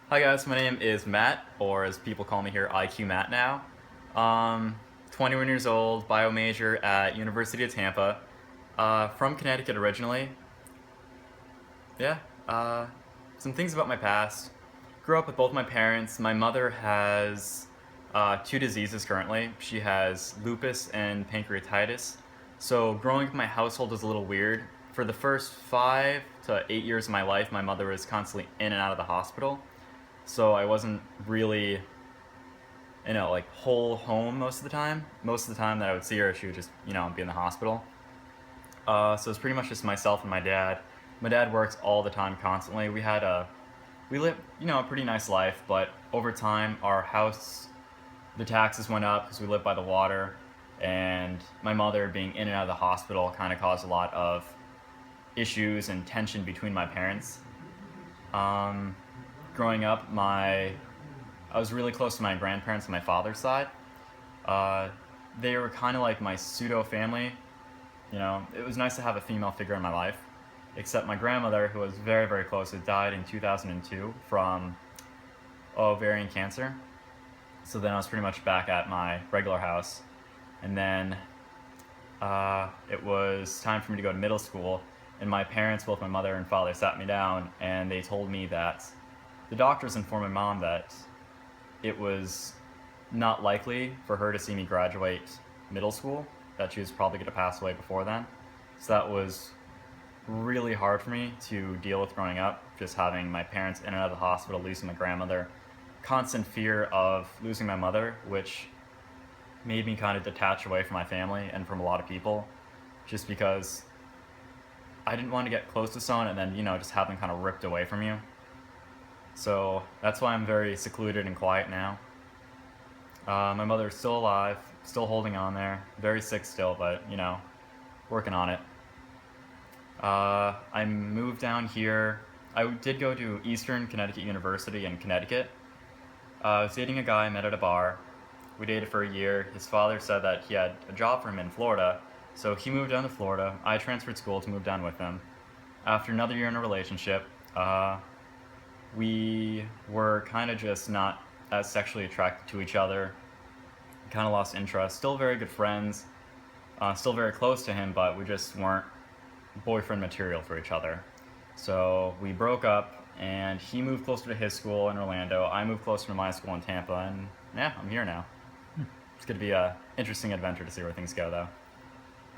Hi guys, my name is Matt, or as people call me here, IQ Matt now. Um, 21 years old, bio major at University of Tampa. From Connecticut originally. Yeah. Uh, some things about my past. Grew up with both my parents. My mother has two diseases currently. She has lupus and pancreatitis. So growing up in my household was a little weird. For the first 5 to 8 years of my life, my mother was constantly in and out of the hospital. So I wasn't really, like whole home most of the time. Most of the time that I would see her, she would just, be in the hospital. So it's pretty much just myself and my dad. My dad works all the time, constantly. We lived, a pretty nice life, but over time, our house, the taxes went up because we live by the water, and my mother being in and out of the hospital kind of caused a lot of issues and tension between my parents. Um, Growing up, I was really close to my grandparents on my father's side. Uh, they were kind of like my pseudo family. It was nice to have a female figure in my life. Except my grandmother, who was very, very close, had died in 2002 from ovarian cancer. So then I was pretty much back at my regular house. And then it was time for me to go to middle school. And my parents, both my mother and father, sat me down and they told me that the doctors informed my mom that it was not likely for her to see me graduate middle school, that she was probably going to pass away before then. So that was really hard for me to deal with growing up, just having my parents in and out of the hospital, losing my grandmother, constant fear of losing my mother, which made me kind of detach away from my family and from a lot of people, just because I didn't want to get close to someone and then, just have them kind of ripped away from you. So that's why I'm very secluded and quiet now. My mother's still alive, still holding on there, very sick still, but, working on it. I moved down here. I did go to Eastern Connecticut University in Connecticut. I was dating a guy I met at a bar. We dated for a year. His father said that he had a job for him in Florida, so he moved down to Florida. I transferred school to move down with him. After another year in a relationship, we were kind of just not as sexually attracted to each other. Kind of lost interest. Still very good friends. Still very close to him, but we just weren't boyfriend material for each other. So we broke up, and he moved closer to his school in Orlando. I moved closer to my school in Tampa, and yeah, I'm here now. It's going to be an interesting adventure to see where things go, though.